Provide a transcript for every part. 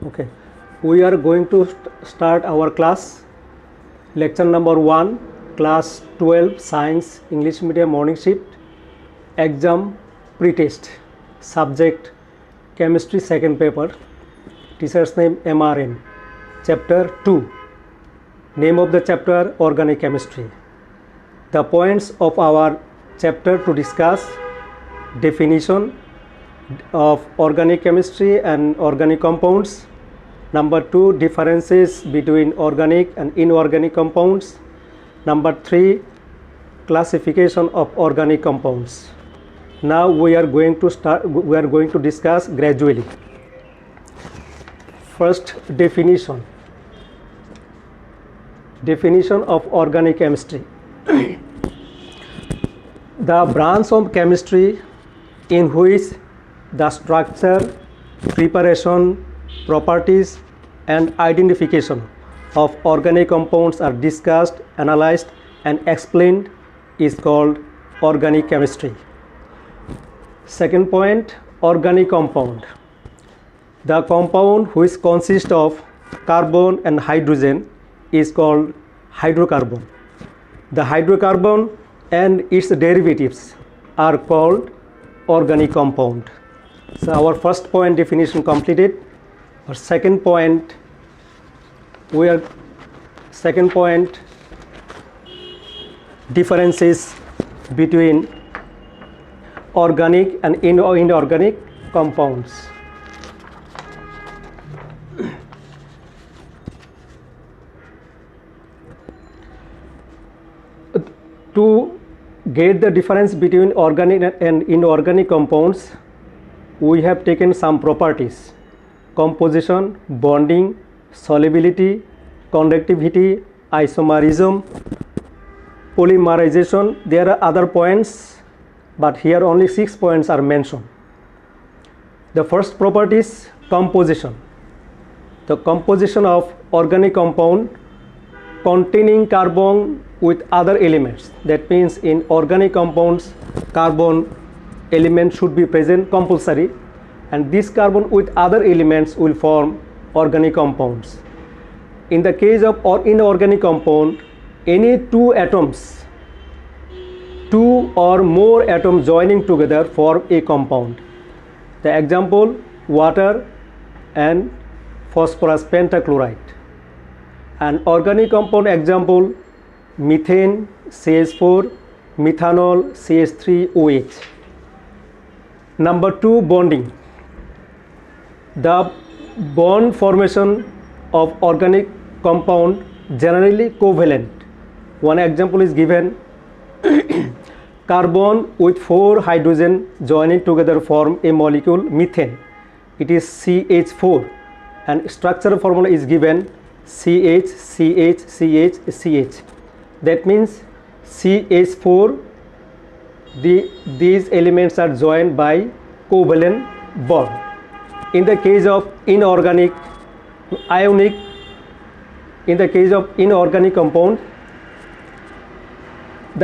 Okay, we are going to start our class, lecture number 1, class 12, science, English medium morning shift, exam pre-test, subject chemistry second paper, teacher's name MRN, chapter 2, name of the chapter organic chemistry. The points of our chapter to discuss: definition of organic chemistry and organic compounds. Number 2, differences between organic and inorganic compounds. Number 3, classification of organic compounds. Now we are going to discuss gradually. First, definition of organic chemistry. The branch of chemistry in which the structure, preparation, properties and identification of organic compounds are discussed, analyzed and explained is called organic chemistry. Second point, organic compound. The compound which consists of carbon and hydrogen is called hydrocarbon. The hydrocarbon and its derivatives are called organic compound. So our first point definition completed. Our second point, differences between organic and inorganic compounds. To get the difference between organic and inorganic compounds, we have taken some properties: composition, bonding, solubility, conductivity, isomerism, polymerization. There are other points, but here only 6 points are mentioned. The first property is composition. The composition of organic compound containing carbon with other elements. That means in organic compounds, carbon element should be present compulsory, and this carbon with other elements will form organic compounds. In the case of inorganic compound, any two or more atoms joining together form a compound. The example: water and phosphorus pentachloride. An organic compound example: methane CH4, methanol CH3OH. Number 2, bonding. The bond formation of organic compound generally covalent. One example is given: carbon with 4 hydrogen joining together form a molecule methane. It is CH4, and structural formula is given CH, CH, CH, CH. That means CH4, these elements are joined by covalent bond. In the case of inorganic compound,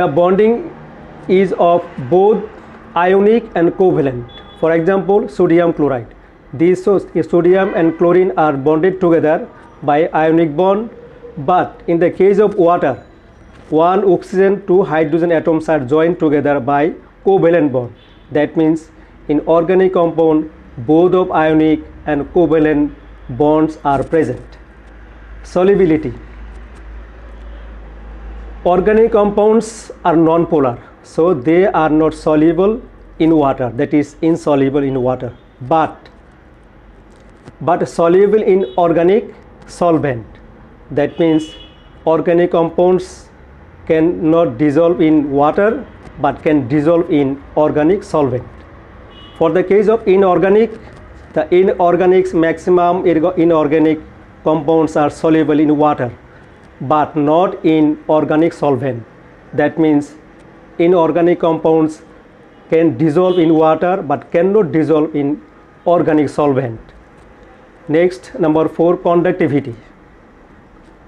the bonding is of both ionic and covalent. For example, sodium chloride. These sodium and chlorine are bonded together by ionic bond, but in the case of water, 1 oxygen, 2 hydrogen atoms are joined together by covalent bond. That means in organic compound, both of ionic and covalent bonds are present. Solubility. Organic compounds are non-polar, so they are not soluble in water, that is insoluble in water, but soluble in organic solvent. That means organic compounds cannot dissolve in water but can dissolve in organic solvent. For the case of inorganic, the maximum inorganic compounds are soluble in water but not in organic solvent. That means inorganic compounds can dissolve in water but cannot dissolve in organic solvent. Next, number 4, conductivity.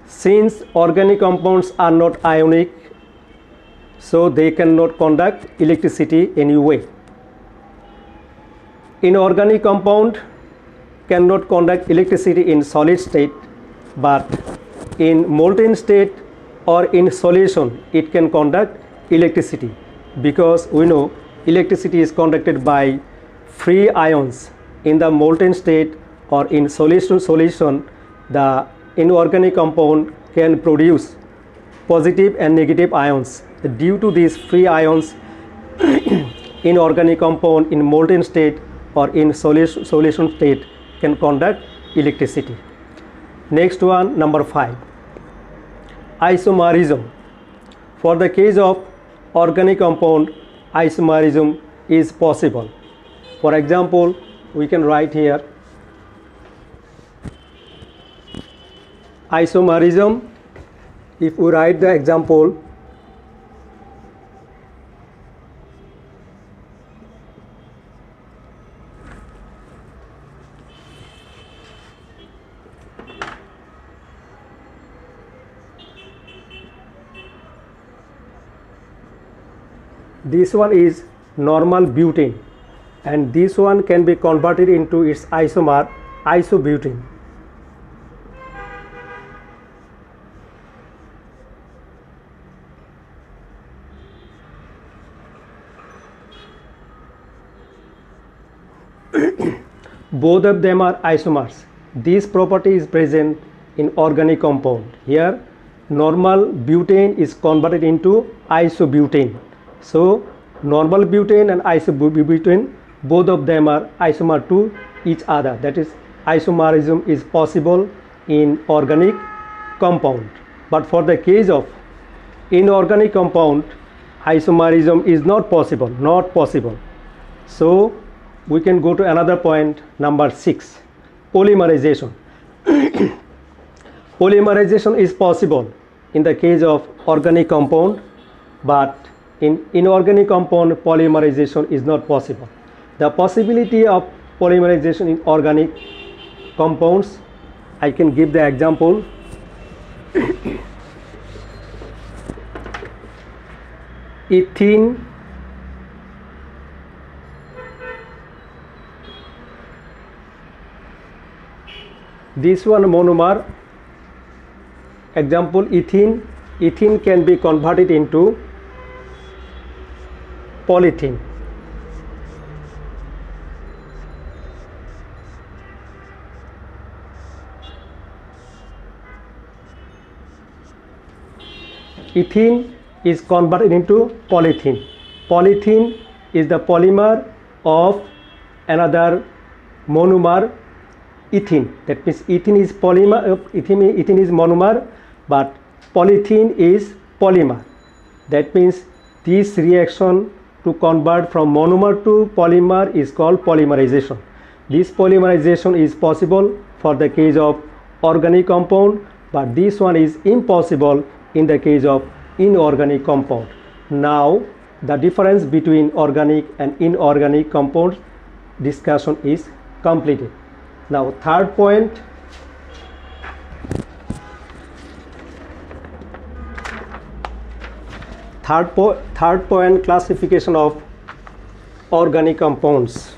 Since organic compounds are not ionic, so they cannot conduct electricity anyway. In organic compound, cannot conduct electricity in solid state, but in molten state or in solution it can conduct electricity, because we know electricity is conducted by free ions. In the molten state or in solution, the inorganic compound can produce positive and negative ions. Due to these free ions, inorganic compound in molten state or in solution state can conduct electricity. Next one, number 5, isomerism. For the case of organic compound, isomerism is possible. For example, we can write here isomerism. If we write the example, this one is normal butane, and this one can be converted into its isomer, isobutane. Both of them are isomers. This property is present in organic compound. Here normal butane is converted into isobutane. So normal butane and isobutane, both of them are isomer to each other. That is, isomerism is possible in organic compound. But for the case of inorganic compound, isomerism is not possible. So we can go to another point, number 6, polymerization. Polymerization is possible in the case of organic compound, but in inorganic compound, polymerization is not possible. The possibility of polymerization in organic compounds, I can give the example. Ethene, this one monomer, example ethene. Ethene can be converted into polythene. Ethene is converted into polythene. Polythene is the polymer of another monomer, ethene. That means ethene is polymer, ethene is monomer, but polythene is polymer. That means this reaction to convert from monomer to polymer is called polymerization. This polymerization is possible for the case of organic compound, but this one is impossible in the case of inorganic compound. Now the difference between organic and inorganic compounds discussion is completed. Now third point, classification of organic compounds.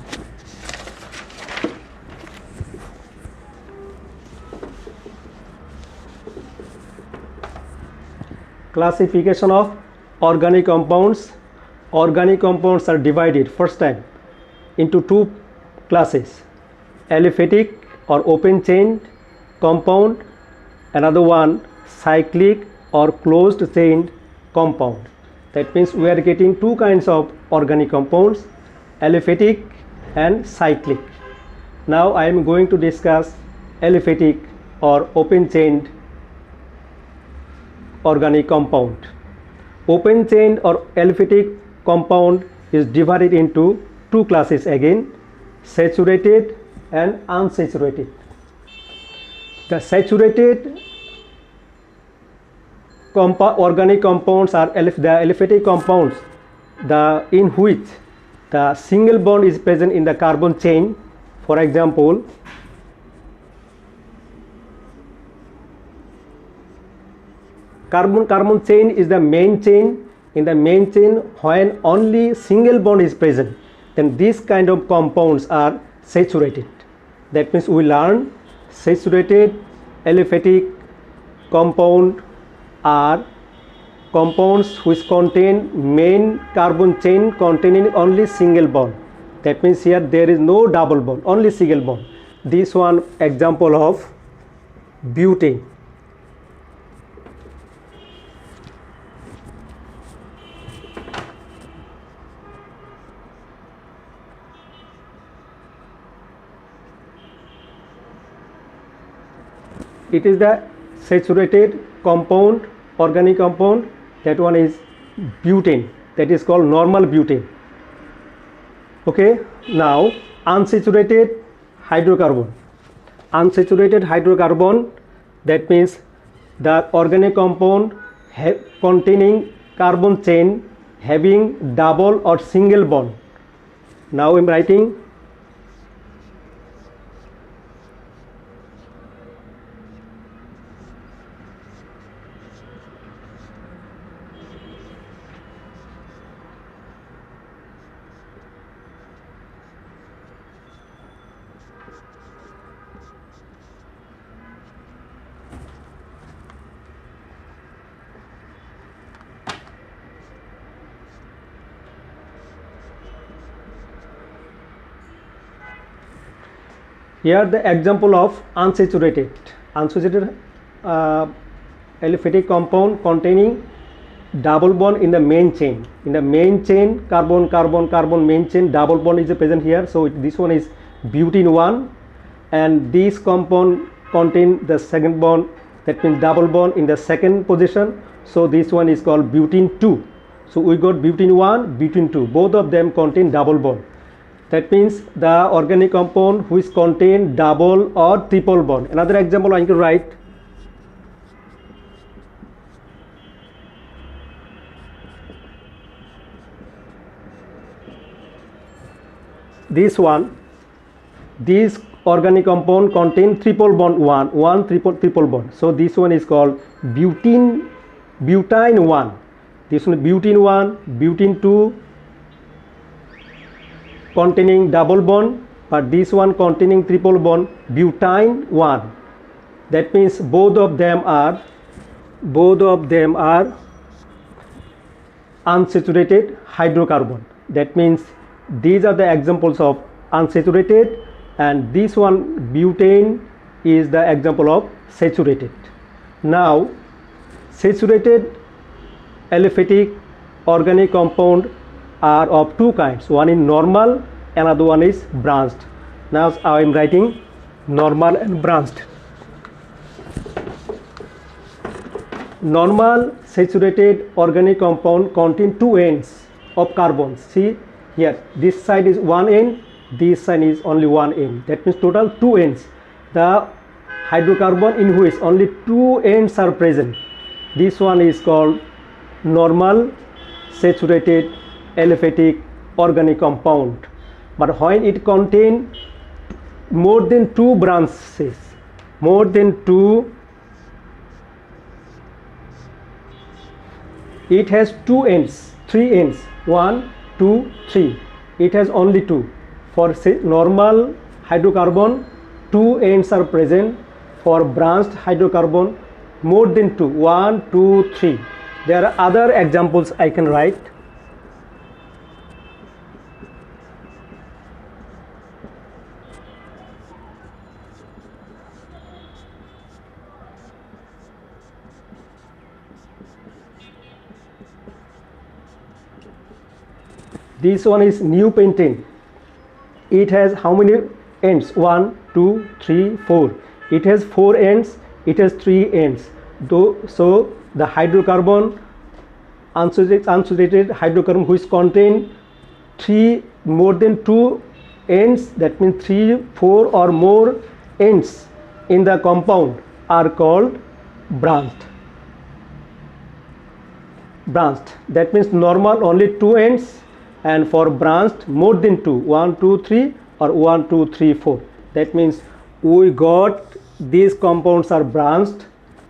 Classification of organic compounds. Organic compounds are divided first time into two classes: aliphatic or open chain compound, another one cyclic or closed chain compound. That means we are getting two kinds of organic compounds, aliphatic and cyclic. Now I am going to discuss aliphatic or open chain organic compound. Open chain or aliphatic compound is divided into two classes again, saturated and unsaturated. The saturated organic compounds are the aliphatic compounds in which the single bond is present in the carbon chain. For example, carbon chain is the main chain. In the main chain, when only single bond is present, then these kind of compounds are saturated. That means we learn saturated aliphatic compound are compounds which contain main carbon chain containing only single bond. That means here there is no double bond, only single bond. This one example of butane. It is the saturated compound, organic compound. That one is butane. That is called normal butane. Okay, now unsaturated hydrocarbon. Unsaturated hydrocarbon, that means the organic compound containing carbon chain having double or single bond. Now I am writing here the example of unsaturated aliphatic compound containing double bond in the main chain. In the main chain, carbon carbon carbon main chain, double bond is present here. So this one is butene 1, and this compound contain the second bond, that means double bond in the second position. So this one is called butene 2. So we got butene 1, butene 2, both of them contain double bond. That means the organic compound which contain double or triple bond. Another example I can write this one. This organic compound contain triple bond, one triple bond. So this one is called butene 1. This one butene 1, butene 2 containing double bond, but this one containing triple bond, butane 1. That means both of them are unsaturated hydrocarbon. That means these are the examples of unsaturated, and this one butane is the example of saturated. Now saturated aliphatic organic compound are of two kinds. One is normal, another one is branched. Now I am writing normal and branched. Normal saturated organic compound contain two ends of carbons. See here, this side is one end, this side is only one end. That means total two ends. The hydrocarbon in which only two ends are present, this one is called normal saturated aliphatic organic compound. But when it contains more than two branches, it has two ends, three ends, 1, 2, 3. It has only two. For normal hydrocarbon, two ends are present. For branched hydrocarbon, more than two, 1, 2, 3. There are other examples I can write. This one is new pentane. It has how many ends? 1, 2, 3, 4. It has 4 ends. It has 3 ends. So the hydrocarbon, unsaturated hydrocarbon which contain more than 2 ends, that means 3, 4 or more ends in the compound, are called branched. That means normal only 2 ends, and for branched more than 2, 1, 2, 3 or 1, 2, 3, 4. That means we got these compounds are branched.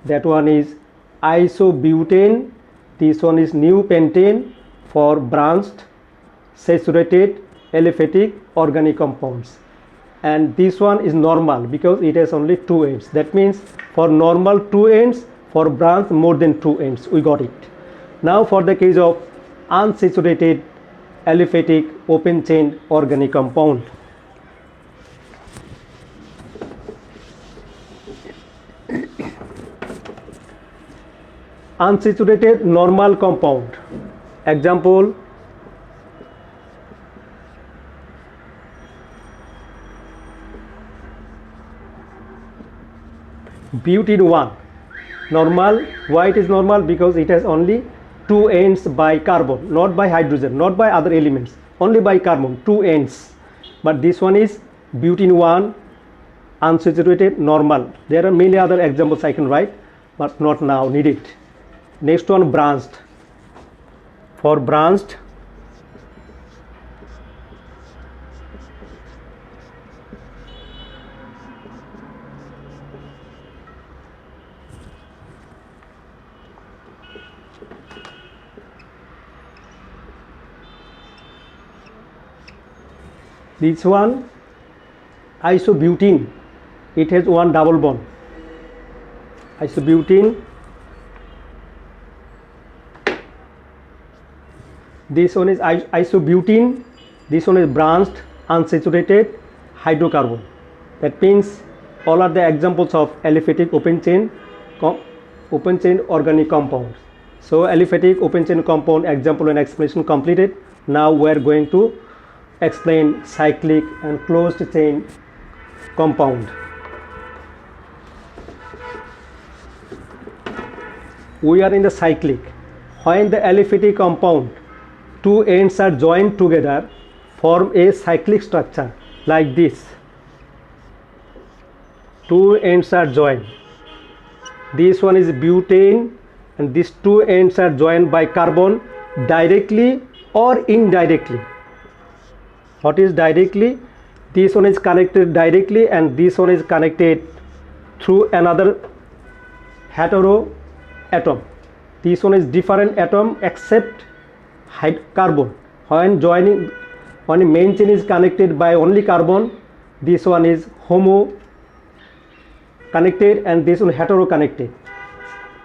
That one is isobutane, this one is new pentane for branched saturated aliphatic organic compounds. and this one is normal because it has only two ends. That means for normal two ends, for branch more than two ends. We got it. Now for the case of unsaturated aliphatic open chain organic compound. Unsaturated normal compound. Example, butene 1. Normal. Why it is normal? Because it has only two ends by carbon, not by hydrogen, not by other elements, only by carbon, two ends. But this one is butene 1 unsaturated normal. There are many other examples I can write, but not now needed. Next one, branched. For branched, this one isobutene, it has one double bond. Isobutene. This one is isobutene. This one is branched unsaturated hydrocarbon. That means all are the examples of aliphatic open chain organic compounds. So aliphatic open chain compound example and explanation completed. Now we are going to explain cyclic and closed chain compound. We are in the cyclic. When the aliphatic compound two ends are joined together, form a cyclic structure like this. Two ends are joined. This one is butane and these two ends are joined by carbon directly or indirectly. What is directly? This one is connected directly and this one is connected through another hetero atom. This one is different atom except carbon. When main chain is connected by only carbon, this one is homo connected and this one hetero connected.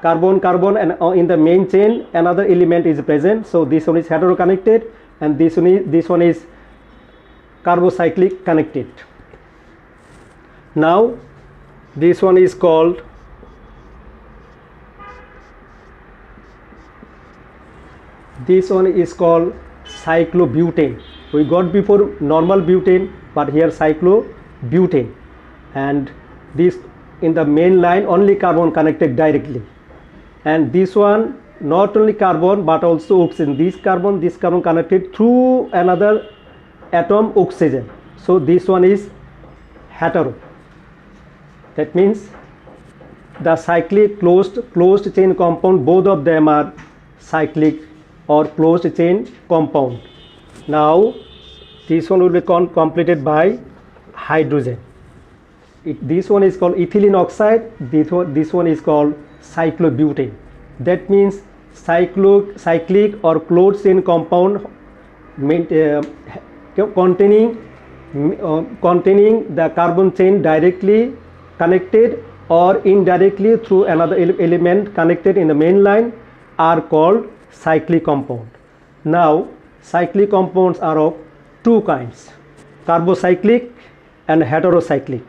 Carbon and in the main chain another element is present, so this one is hetero connected and this one is carbocyclic connected. Now this one is called cyclobutane. We got before normal butane, but here cyclobutane, and this in the main line only carbon connected directly, and this one not only carbon but also oxygen. This carbon connected through another atom oxygen, so this one is hetero. That means the cyclic closed chain compound, both of them are cyclic or closed chain compound. Now this one will be completed by hydrogen. This one is called ethylene oxide. This one is called cyclobutane. That means cyclic or closed chain compound containing the carbon chain directly connected or indirectly through another element connected in the main line are called cyclic compound. Now cyclic compounds are of two kinds, carbocyclic and heterocyclic.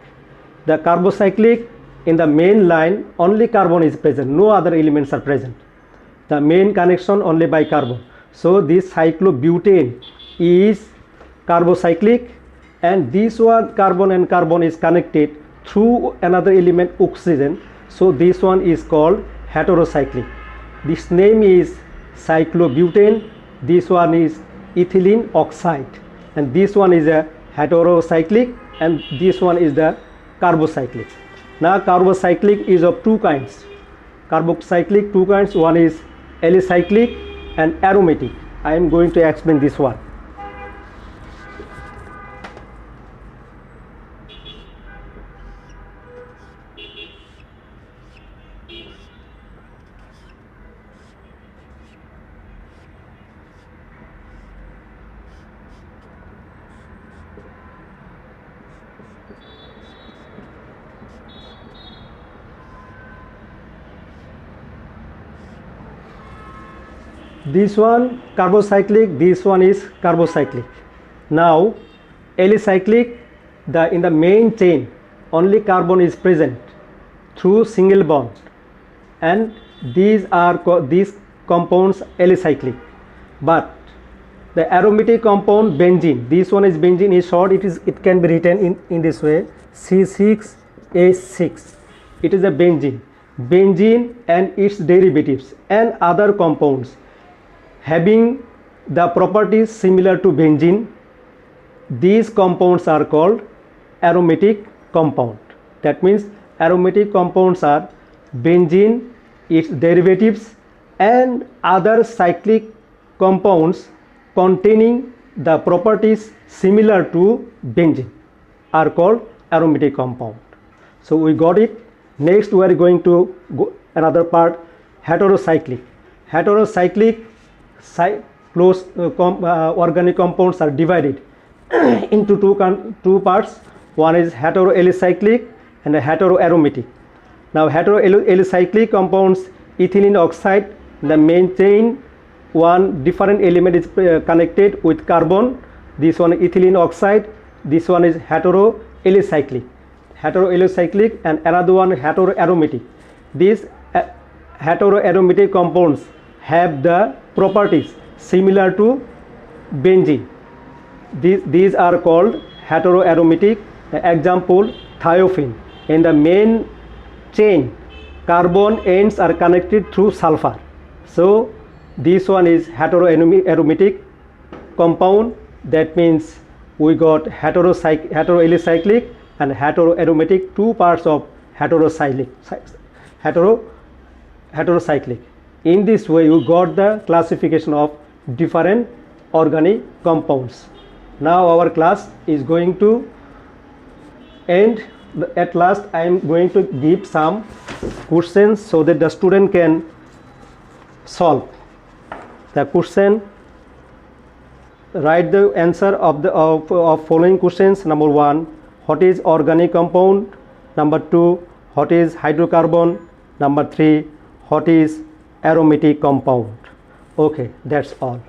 The carbocyclic, in the main line only carbon is present, no other elements are present. The main connection only by carbon. So this cyclobutane is carbocyclic, and this one carbon and carbon is connected through another element oxygen. So this one is called heterocyclic. This name is cyclobutane. This one is ethylene oxide, and this one is a heterocyclic, and this one is the carbocyclic. Now carbocyclic is of two kinds. Carbocyclic two kinds. One is alicyclic and aromatic. I am going to explain this one. This one carbocyclic, this one is carbocyclic. Now alicyclic, in the main chain only carbon is present through single bond, and these compounds alicyclic. But the aromatic compound benzene, this one is benzene, is short, it can be written in this way, C6H6. It is a benzene. Benzene and its derivatives and other compounds having the properties similar to benzene, these compounds are called aromatic compound. That means aromatic compounds are benzene, its derivatives and other cyclic compounds containing the properties similar to benzene are called aromatic compound. So we got it. Next we are going to go another part, heterocyclic. Heterocyclic close organic compounds are divided into two parts. One is heteroalicyclic and heteroaromatic. Now heteroalicyclic compounds, ethylene oxide, the main chain, one different element is connected with carbon. This one ethylene oxide, this one is heteroalicyclic. And another one heteroaromatic. These heteroaromatic compounds have the properties similar to benzene. These are called heteroaromatic. Example, thiophene. In the main chain, carbon ends are connected through sulfur. So this one is heteroaromatic compound. That means we got heteroalicyclic and heteroaromatic, two parts of heterocyclic. In this way you got the classification of different organic compounds. Now our class is going to end. At last I am going to give some questions so that the student can solve the question. Write the answer of following questions. Number 1, what is organic compound? Number 2, what is hydrocarbon? Number 3, what is aromatic compound? Okay, that's all.